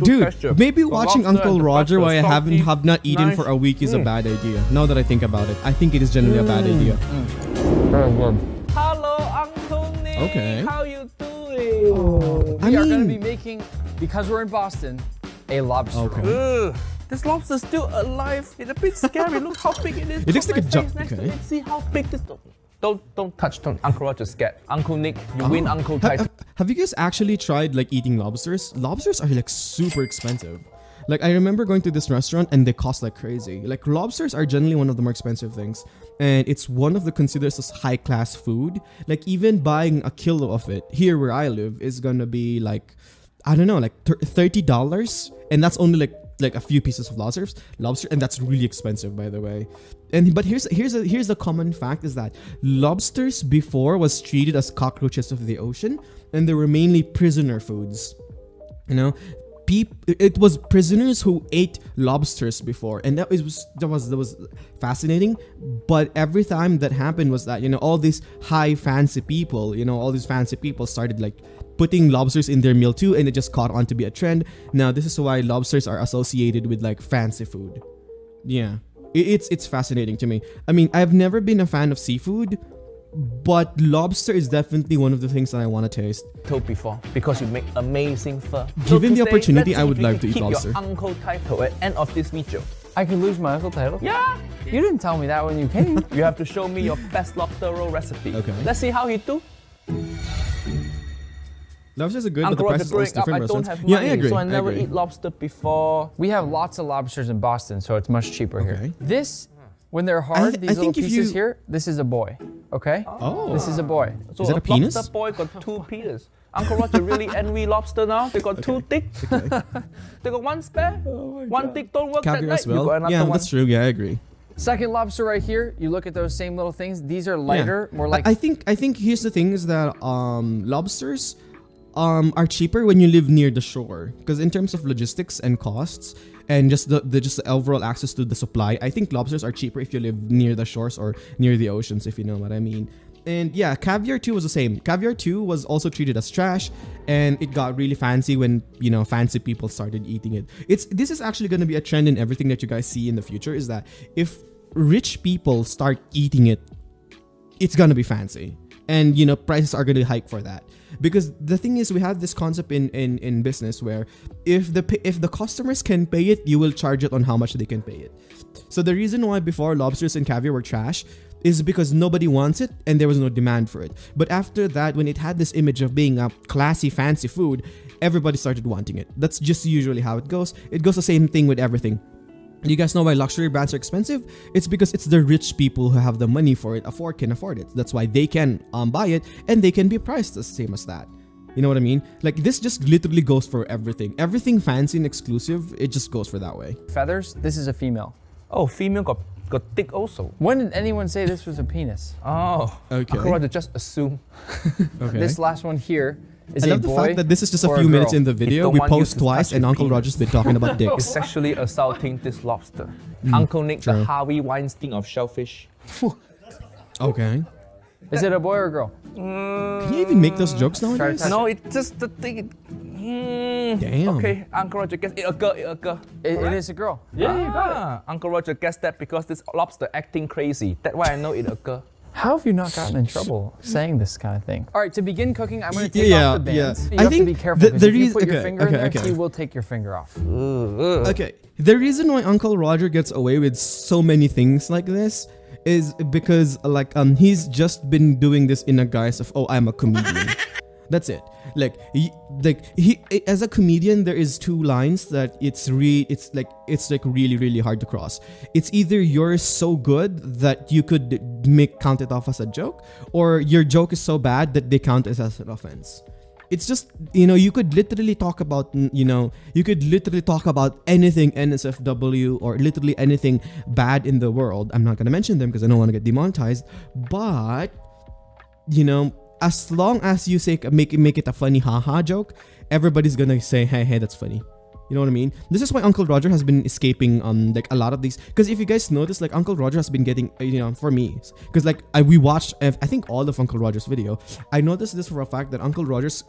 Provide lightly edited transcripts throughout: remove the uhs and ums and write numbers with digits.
Dude, maybe watching Uncle Roger while I have not eaten for a week is a bad idea. Now that I think about it, I think it is generally a bad idea. Hello, Uncle Nick. Okay. How you doing? We are going to be making, because we're in Boston, a lobster roll. This lobster's still alive. It's a bit scary. Look how big it is. It looks like a jump. Okay. Let's see how big this. Don't touch. Uncle Roger's scared. Uncle Nick, you win Uncle title. Have you guys actually tried like eating lobsters? Lobsters are like super expensive. Like I remember going to this restaurant and they cost like crazy. Like lobsters are generally one of the more expensive things. And it's one of the considered as high class food. Like even buying a kilo of it here where I live is gonna be like, I don't know, like $30. And that's only like a few pieces of lobster, and that's really expensive, by the way. But here's the common fact is that lobsters before was treated as cockroaches of the ocean, and they were mainly prisoner foods. You know, it was prisoners who ate lobsters before, and that was fascinating. But every time that happened was that, you know, all these fancy people started like putting lobsters in their meal too, and it just caught on to be a trend. Now this is why lobsters are associated with like fancy food. Yeah, it's fascinating to me. I mean, I've never been a fan of seafood, but lobster is definitely one of the things that I want to taste. Told before, because you make amazing fur. Given the opportunity, I would love to eat lobster. Keep your uncle title at end of this video. I can lose my uncle title? Yeah. You didn't tell me that when you came. You have to show me your best lobster roll recipe. Okay. Let's see how he do. Lobsters are good, but the price is also different. I don't have money, yeah, I agree. So I never eat lobster before. We have lots of lobsters in Boston, so it's much cheaper here. This, when they're hard, these little pieces here, this is a boy, okay? Oh. This is a boy. So is that a penis? Lobster boy got 2 penises. Uncle Roger really envy lobster now. They got 2 dicks. They got 1 spare. Oh 1 dick don't work Caviar that as well. You got another yeah, one. That's true. Yeah, I agree. Second lobster right here, you look at those same little things. These are lighter, more like... I think here's the thing is that lobsters are cheaper when you live near the shore, because in terms of logistics and costs and just the overall access to the supply, I think lobsters are cheaper if you live near the shores or near the oceans, if you know what I mean. And yeah, caviar too was the same. Caviar too was also treated as trash, and it got really fancy when, you know, fancy people started eating it. This is actually going to be a trend in everything that you guys see in the future, is that if rich people start eating it, it's going to be fancy. And, you know, prices are going to hike for that. Because the thing is, we have this concept in business where if the customers can pay it, you will charge it on how much they can pay it. So the reason why before lobsters and caviar were trash is because nobody wants it and there was no demand for it. But after that, when it had this image of being a classy, fancy food, everybody started wanting it. That's just usually how it goes. It goes the same thing with everything. You guys know why luxury brands are expensive? It's because it's the rich people who have the money for it, can afford it. That's why they can buy it, and they can be priced the same as that. You know what I mean? Like, this just literally goes for everything. Everything fancy and exclusive, it just goes for that way. Feathers, this is a female. Oh, female got dick also. When did anyone say this was a penis? Oh, okay. Uncle Roger just assume. Okay. This last one here is I love the fact that this is just a few minutes in the video. We post twice and Uncle Roger's been talking about dicks. It's sexually assaulting this lobster. Uncle Nick, the Harvey Weinstein of shellfish. Okay. Is it a boy or a girl? Can you even make those jokes nowadays? No, it's just the thing. Damn. Okay, Uncle Roger guessed it a girl. It is a girl. Yeah, you got it. Uncle Roger guessed that because this lobster acting crazy. That's why I know it a girl. How have you not gotten in trouble saying this kind of thing? All right, to begin cooking, I'm going to take off the bands. You have to be careful, because if you put your finger in there, he will take your finger off. Okay, the reason why Uncle Roger gets away with so many things like this is because he's just been doing this in a guise of, oh, I'm a comedian. That's it. He as a comedian, there is 2 lines that it's really, really hard to cross. It's either you're so good that you could count it off as a joke, or your joke is so bad that they count it as an offense. It's just, you know, you could literally talk about, anything NSFW or literally anything bad in the world. I'm not gonna mention them because I don't want to get demonetized, but, you know, as long as you say make it a funny haha joke, everybody's gonna say, hey, that's funny. You know what I mean? This is why Uncle Roger has been escaping a lot of these, because if you guys notice, like, Uncle Roger has been getting, you know, for me, because we watched I think all of Uncle Roger's video. I noticed this for a fact that Uncle Roger's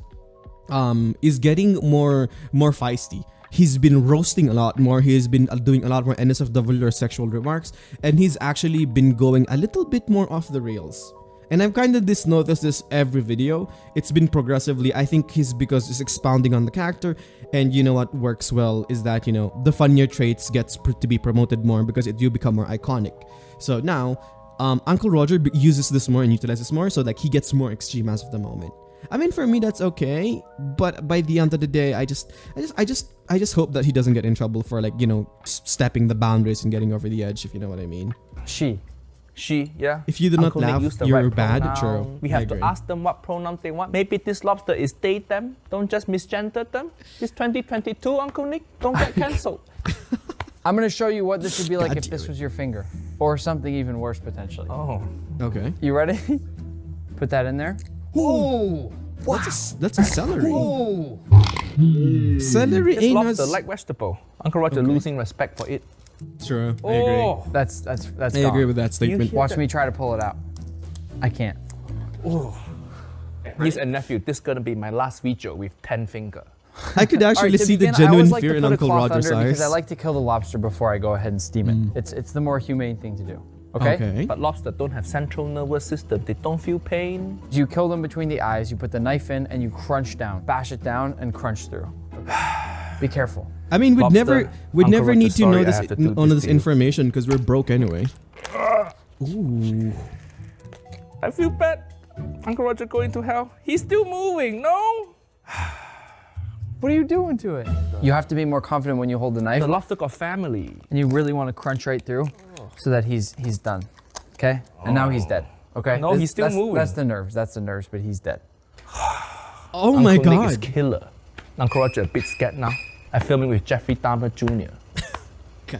is getting more feisty. he's been roasting a lot more. He's been doing a lot more NSFW or sexual remarks, and he's actually been going a little bit more off the rails. And I've kind of noticed this every video. It's been progressively. I think because he's expounding on the character, and you know what works well is that, you know, the funnier traits gets to be promoted more because it do become more iconic. So now, Uncle Roger uses this more and utilizes more, so like he gets more extreme as of the moment. I mean, for me that's okay, but by the end of the day, I just hope that he doesn't get in trouble for, like, you know, stepping the boundaries and getting over the edge, if you know what I mean. She, yeah. If you do not laugh, you're bad. True. We have to ask them what pronoun they want. Maybe this lobster is they, them. Don't just misgender them. It's 2022, Uncle Nick. Don't get cancelled. I'm going to show you what this would be like if this was your finger. Or something even worse, potentially. Oh. Okay. You ready? Put that in there. Oh! Wow. That's a celery. Oh. Celery ain't lobster, like vegetable. Uncle Roger losing respect for it. True, I agree. That's I agree with that statement. Watch me try to pull it out. I can't. Oh. Niece and nephew, this is gonna be my last video with 10 finger. I could actually see the genuine fear in Uncle Roger's eyes. Because I like to kill the lobster before I go ahead and steam it. It's the more humane thing to do. Okay? But lobster don't have central nervous system. They don't feel pain. You kill them between the eyes, you put the knife in, and you crunch down. Bash it down and crunch through. Be careful. I mean, we'd never need to know this information because we're broke anyway. Ooh. I feel bad. Uncle Roger going to hell. He's still moving, no? What are you doing to it? You have to be more confident when you hold the knife. The lobster got family. And you really want to crunch right through so that he's done. Okay? And now he's dead. Okay? No, he's still moving. That's the nerves, but he's dead. Oh my God. Uncle Nick is killer. Uncle Roger a bit scared now. I'm filming with Jeffrey Dahmer Jr.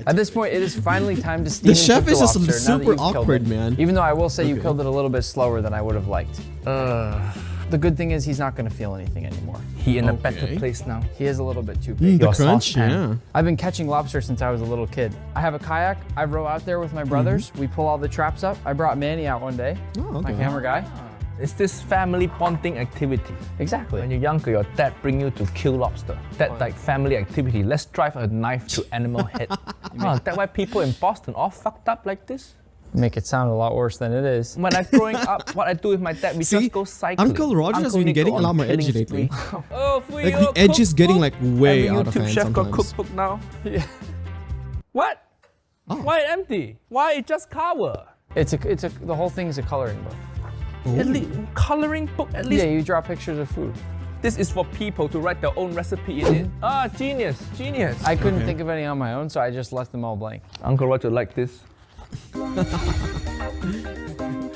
At this point, it is finally time to steam the chef is just lobster, super awkward, man. Even though I will say you killed it a little bit slower than I would have liked. The good thing is he's not going to feel anything anymore. He in a better place now. He is a little bit too big. The crunch, yeah. I've been catching lobster since I was a little kid. I have a kayak. I row out there with my brothers. We pull all the traps up. I brought Manny out one day, my camera guy. It's this family bonding activity. Exactly. When you're younger, your dad bring you to kill lobster. That like family activity. Let's drive a knife to animal head. That's why people in Boston all fucked up like this. Make it sound a lot worse than it is. When I'm growing up, what I do with my dad, we just go cycling. Uncle Roger has been getting a lot more edgy lately. Oh, like the edge is getting like way out of hand chef sometimes. Got cookbook now. Yeah. What? Oh. Why empty? Why just cover? The whole thing is a coloring book. Coloring book at least. Yeah, you draw pictures of food. This is for people to write their own recipe in it. Ah, genius, genius. I couldn't think of any on my own, so I just left them all blank. Uncle Roger like this.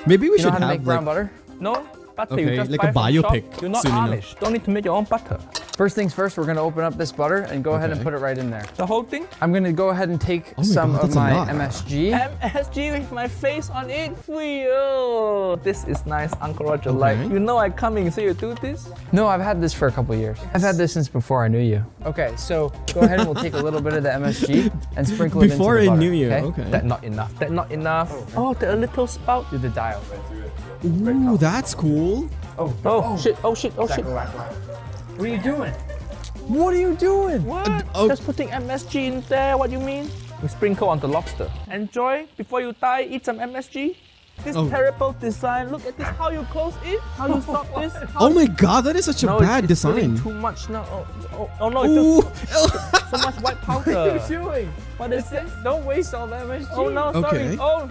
Maybe we should know how to have make brown butter? No, butter you just like buy a biopic. Shop. You're not Irish. Don't need to make your own butter. First things first, we're gonna open up this butter and go ahead and put it right in there. The whole thing? I'm gonna go ahead and take some of my MSG. MSG with my face on it for you. This is nice, Uncle Roger. Like, you know I'm coming, so you do this? No, I've had this for a couple years. I've had this since before I knew you. Okay, so go ahead and we'll take a little bit of the MSG and sprinkle it into the butter. Before I knew you, okay. That's not enough. That's not enough. Oh, the little spout. Do the dial. Ooh, that's cool. Oh shit, oh shit, oh shit. What are you doing? What are you doing? What? Just putting MSG in there, what do you mean? We sprinkle on the lobster. Enjoy, before you die, eat some MSG. This terrible design, look at this, how you close it, how you stop this. Oh my God, that is such a bad design. Too much now. Oh no, it's just so much white powder. What are you doing? What is this? Don't waste all the MSG. Oh no, sorry. Oh.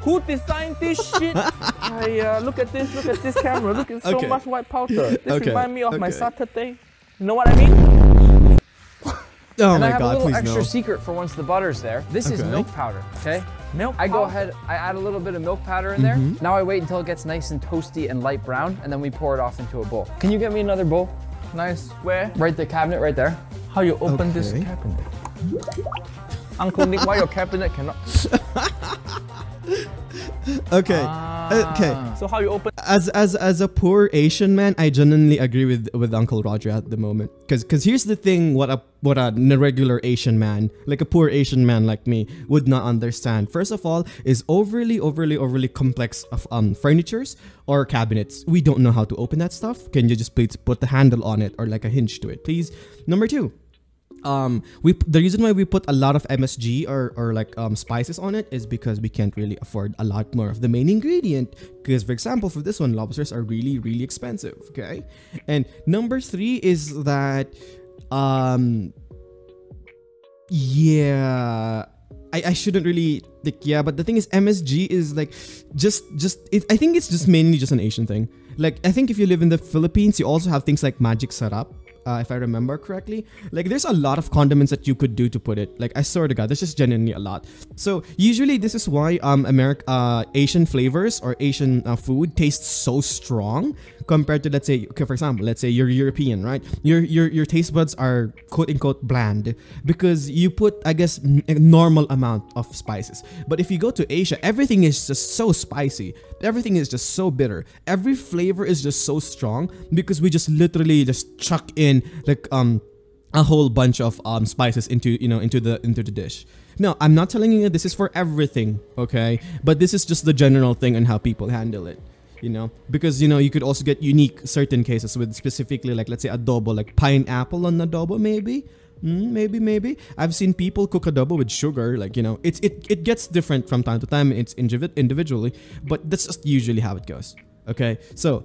Who designed this shit? Look at this camera. Look at so much white powder. This reminds me of my Saturday. You know what I mean? Oh and my I have God, a little please extra no. secret for once the butter's there. This is milk powder, okay? Milk I go ahead, I add a little bit of milk powder in there. Now I wait until it gets nice and toasty and light brown, and then we pour it off into a bowl. Can you get me another bowl? Nice. Where? Right the cabinet, right there. How you open this cabinet? Uncle Nick, why your cabinet cannot? Okay. So how you open? As a poor Asian man, I genuinely agree with Uncle Roger at the moment. Cause here's the thing: what a regular Asian man, like a poor Asian man like me, would not understand. First of all, is overly complex of furnitures or cabinets. We don't know how to open that stuff. Can you just please put the handle on it or like a hinge to it, please? Number two. the reason why we put a lot of MSG or like spices on it is because we can't really afford a lot more of the main ingredient. Because, for example, for this one, lobsters are really, really expensive. Okay, and number 3 is that yeah, I shouldn't really like, yeah, but the thing is, MSG is like I think it's just mainly just an Asian thing. Like, I think if you live in the Philippines, you also have things like magic sarap. If I remember correctly, like there's a lot of condiments that you could do to put it. Like, I swear to God, there's just genuinely a lot. So usually this is why Asian flavors or Asian food tastes so strong compared to, let's say, okay, for example, let's say you're European, right? Your taste buds are quote unquote bland because you put, I guess, a normal amount of spices. But if you go to Asia, everything is just so spicy. Everything is just so bitter. Every flavor is just so strong because we just literally just chuck in like a whole bunch of spices into the dish. No, I'm not telling you this is for everything, okay? But this is just the general thing and how people handle it. Because you could also get unique certain cases with specifically, like, let's say adobo, like pineapple on adobo, maybe. Maybe I've seen people cook adobo with sugar, like, it gets different from time to time. It's individually, but that's just usually how it goes. Okay, so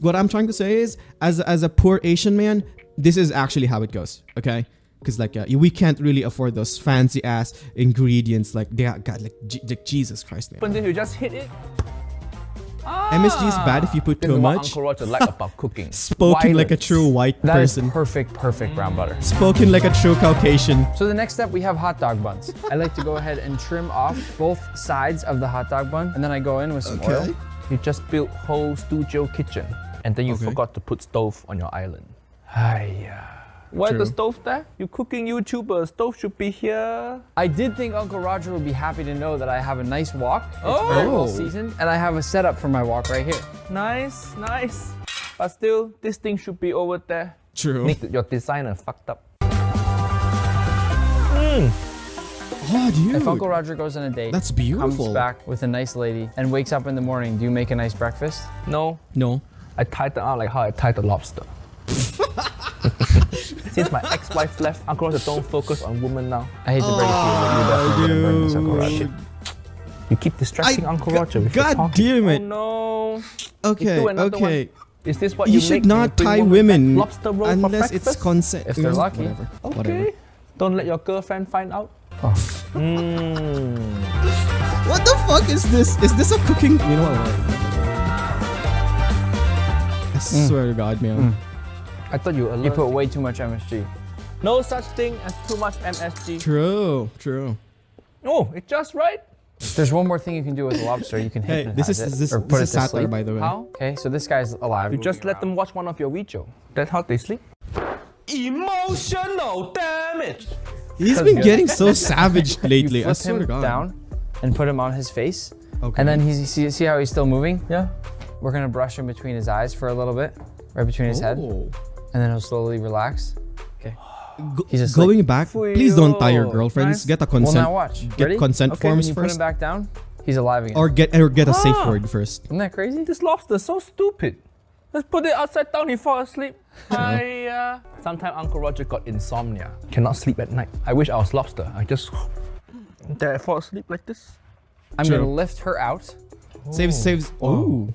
what I'm trying to say is, as a poor Asian man, this is actually how it goes. Okay, because like we can't really afford those fancy ass ingredients. Like, Jesus Christ, man. When did you just hit it? MSG is bad if you put too much. Uncle Roger like about cooking. Spoken like a true white person. That is perfect brown butter. Spoken like a true Caucasian. So the next step, we have hot dog buns. I like to go ahead and trim off both sides of the hot dog bun, and then I go in with some oil. You just built whole studio kitchen, and then you forgot to put stove on your island. Why the stove there? You cooking YouTuber, stove should be here. I did think Uncle Roger would be happy to know that I have a nice wok. It's very well seasoned, and I have a setup for my wok right here. Nice. But still, this thing should be over there. True. Nick, your designer fucked up. Oh, dude. If Uncle Roger goes on a date, that's beautiful, comes back with a nice lady, and wakes up in the morning, do you make a nice breakfast? No. I tied them out like how I tied the lobster. Since my ex-wife left, Uncle Roger don't focus on women now. I hate to break it to you, but you definitely didn't bring this, Uncle Roger. You keep distracting Uncle Roger with your God damn it. Oh no. Okay. Is this what you should not tie women lobster roll unless for it's consent. If they're lucky. Whatever. Don't let your girlfriend find out. What the fuck is this? Is this a cooking? You know what? I swear to God, man. I thought you were allergic. You put way too much MSG. No such thing as too much MSG. True. Oh, it's just right. There's one more thing you can do with a lobster. You can hypnotize this is satire, by the way. How? Okay, so this guy's alive. You just let them watch one of your videos. That's how they sleep. Emotional damage. He's been getting so savage lately. I swear to God. Down and put him on his face. Okay. And then see how he's still moving? Yeah. We're gonna brush him between his eyes for a little bit, right between his head. And then he'll slowly relax. Okay. He's asleep. Going back, please don't tie your girlfriends. Get a consent. Well, now watch. Get consent forms when you first. Put him back down, he's alive again. Or get a safe word first. Isn't that crazy? This lobster's so stupid. Let's put it upside down. He fall asleep. Sometimes Uncle Roger got insomnia. Cannot sleep at night. I wish I was lobster. I just I fall asleep like this. I'm gonna lift her out. Saves. Oh.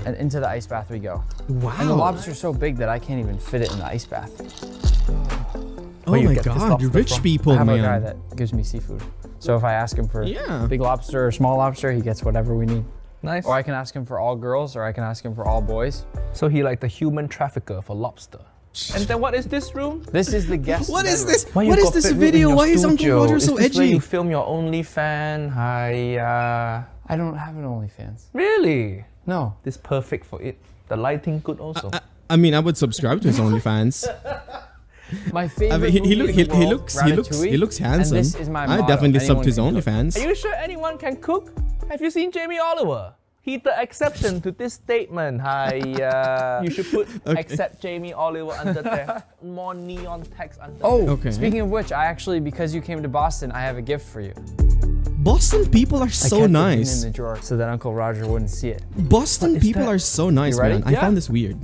And into the ice bath we go. Wow. And the lobster's so big that I can't even fit it in the ice bath. Oh my God, you rich people, man. I have a guy that gives me seafood. So if I ask him for big lobster or small lobster, he gets whatever we need. Nice. Or I can ask him for all girls, or I can ask him for all boys. So he like the human trafficker for lobster. And then what is this room? This is the guest What bedroom. is this? What is this video? Why is Uncle Roger so edgy? Is this where you film your OnlyFans? I don't have an OnlyFans. Really? No. This is perfect for it. The lighting good also. I mean, I would subscribe to his OnlyFans. My favorite he looks handsome. And this is my I definitely sub to his OnlyFans. Are you sure anyone can cook? Have you seen Jamie Oliver? He's the exception to this statement. You should put except Jamie Oliver under there. More neon text under there. Speaking of which, I actually, because you came to Boston, I have a gift for you. Boston people are so nice. In the drawer so that Uncle Roger wouldn't see it. Boston people are so nice, man. I found this weird.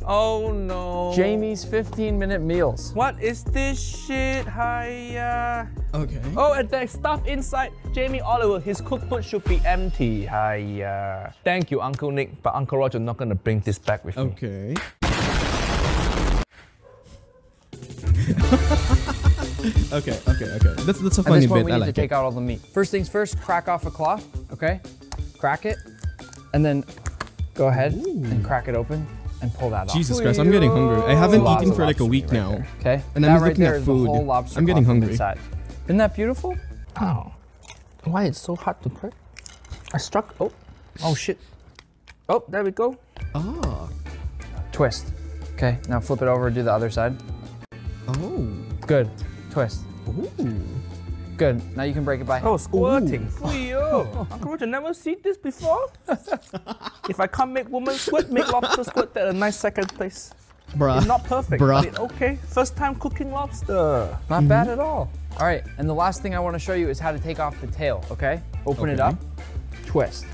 Oh no. Jamie's 15-minute meals. What is this shit? Hiya. Okay. Oh, and there's stuff inside. Jamie Oliver, his cookbook should be empty. Hiya. Thank you, Uncle Nick, but Uncle Roger not gonna bring this back with me. Okay. Okay. That's a funny At this point, bit. we I need like to take out all the meat. First things first, crack off a claw, okay? Crack it, and then go ahead and crack it open and pull that off. Jesus Christ, I'm getting hungry. I haven't Lots eaten of for like a lobster week meat right now. there, okay? And that I'm right looking there at is food. the whole lobster I'm getting claw from hungry. inside. Isn't that beautiful? Ow. Why it's so hard to crack? I struck. Oh shit. Oh, there we go. Ah. Twist. Okay, now flip it over, do the other side. Oh. Good. Twist. Ooh. Good. Now you can break it by hand. Oh, squirting. Fuyo. Uncle Roger never seen this before. If I can't make woman squirt, make lobster squirt at a nice second place. Bruh. It's not perfect, Bruh. but it's okay. First time cooking lobster. Not bad at all. All right, and the last thing I want to show you is how to take off the tail, okay? Open it up, twist.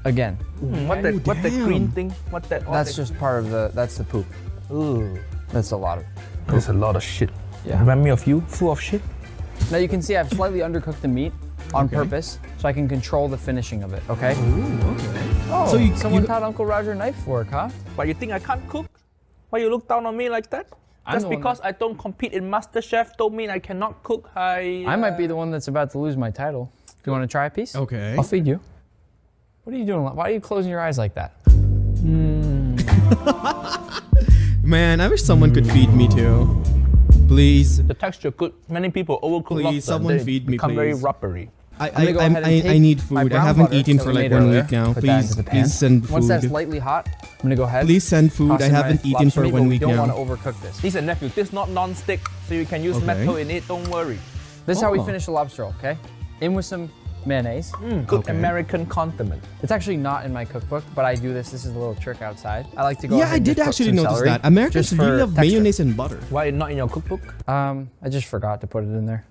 Again. What that damn. green thing? What that? That's just part of that's the poop. Ooh. That's a lot of. There's a lot of shit. Yeah. Remind me of you, full of shit. Now you can see I've slightly undercooked the meat on purpose so I can control the finishing of it, okay? Ooh, okay. Oh, So someone taught Uncle Roger knife work, huh? But you think I can't cook? Why you look down on me like that? Just because I don't compete in MasterChef don't mean I cannot cook. I might be the one that's about to lose my title. Do you want to try a piece? Okay. I'll feed you. What are you doing? Why are you closing your eyes like that? Man, I wish someone could feed me too. Please. The texture good. Many people overcook Please, lobster. someone They feed me, become very please. rubbery. I need food. I haven't eaten for like 1 week now. Please send food. Once that's lightly hot, I'm gonna go ahead. Please send food. toss I in my haven't eaten lobster for meat, but 1 we week don't now. want to overcook this. Niece and nephew, this is not non-stick, so you can use Okay. metal in it. Don't worry. This is how we Oh. finish the lobster roll, okay? In with some mayonnaise. Good Okay. American condiment. It's actually not in my cookbook, but I do this. This is a little trick outside. I like to go Yeah, ahead I and did just cook actually some notice celery that. Americans just for really love texture. mayonnaise and butter. Why not in your cookbook? I just forgot to put it in there.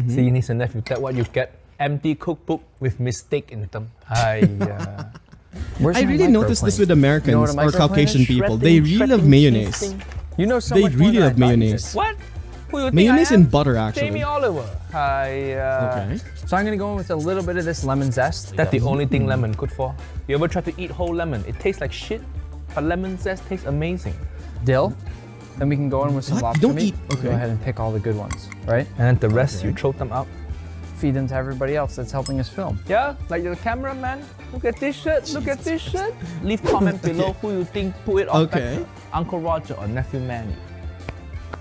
See, niece and nephew, that's what you get. Empty cookbook with mistake in them. Where's I my really noticed this microplane? with Americans You know what a or microplane Caucasian is? people. They really love mayonnaise. You know so They much more really than I love thought you mayonnaise. did. What? Who you think Mayonnaise I am? and butter, actually. Jamie Oliver. Okay. So I'm gonna go in with a little bit of this lemon zest. That's the only thing lemon good for. You ever try to eat whole lemon? It tastes like shit, but lemon zest tastes amazing. Dill. Then we can go in with some What? lobster You don't meat. eat- okay. Go ahead and pick all the good ones, right? And then the rest, you throw them out. Feed them to everybody else that's helping us film. Yeah, like the cameraman. Look at this shit. Look at this shit. Leave comment below who you think put it on Okay. better, Uncle Roger or Nephew Manny.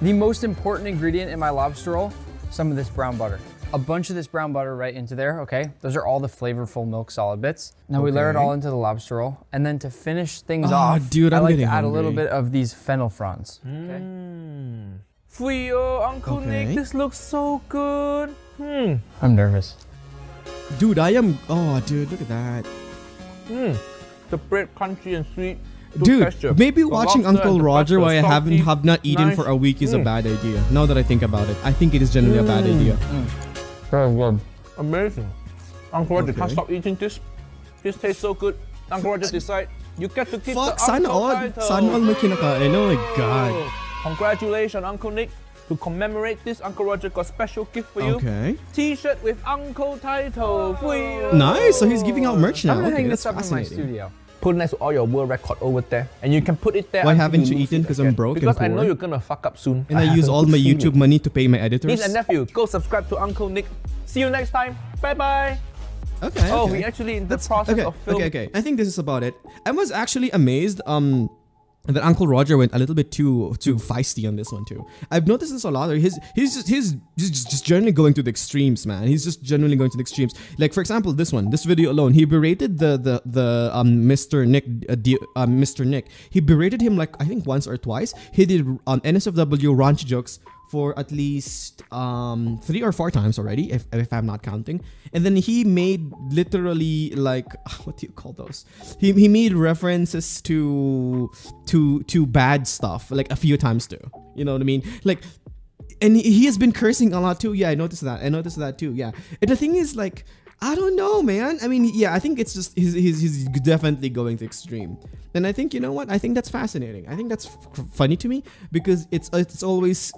The most important ingredient in my lobster roll, some of this brown butter. A bunch of this brown butter right into there, okay? Those are all the flavorful milk solid bits. Now we layer it all into the lobster roll. And then to finish things off, dude, I I'm like to getting add a little hungry. bit of these fennel fronds. Okay? Fuyo, Uncle Nick, Okay. this looks so good. I'm nervous. Dude, I am. Oh, dude, look at that. The bread crunchy and sweet. Good Dude, texture. maybe The watching lobster Uncle and the Roger butter, while I salty, have not eaten nice. for a week is a bad idea. Now that I think about it, I think it is generally a bad idea. Very good. Amazing. Uncle Roger, can't Okay. stop eating this. This tastes so good. Uncle Roger decide you get to keep Fuck, the sana uncle all. title. Sana all may kinakain. Oh my god. Congratulations, Uncle Nick. To commemorate this, Uncle Roger got special gift for you. Okay. T-shirt with Uncle title. Fuyo. Nice. So he's giving out merch now. I'm gonna Okay, hang that's this up in my fascinating. studio. Put it next to all your world record over there, and you can put it there. Why until haven't you lose eaten? it 'Cause I'm again. broke and Because I know poor. you're gonna fuck up soon. And I have use a all good my feeling. YouTube money to pay my editors. Niece and nephew, go subscribe to Uncle Nick. See you next time. Bye bye. Okay. Oh, okay. we actually in the process Okay, of filming. okay. I think this is about it. I was actually amazed that Uncle Roger went a little bit too feisty on this one too. I've noticed this a lot. He's just generally going to the extremes, man. He's just generally going to the extremes. Like for example, this video alone, he berated the Mr. Nick. He berated him like I think once or twice. He did NSFW raunch jokes for at least 3 or 4 times already, if I'm not counting. And then he made literally like what do you call those? He made references to bad stuff like a few times too. You know what I mean? Like, and he has been cursing a lot too. Yeah, I noticed that. I noticed that too. Yeah. And the thing is like, I don't know, man. I mean, yeah, I think it's just he's definitely going to extreme, and I think, you know what? I think that's fascinating. I think that's funny to me because it's always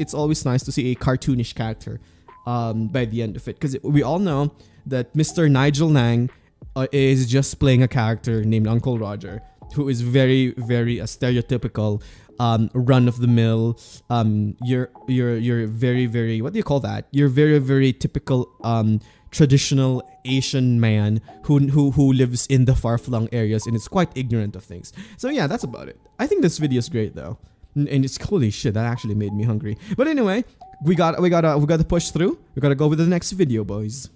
nice to see a cartoonish character, by the end of it, because we all know that Mr. Nigelng is just playing a character named Uncle Roger, who is very a stereotypical, run of the mill, you're very, what do you call that? You're very typical traditional Asian man who lives in the far-flung areas and is quite ignorant of things. So yeah, that's about it. I think this video is great though, and it's holy shit, that actually made me hungry. But anyway, we gotta push through. We gotta go with the next video, boys.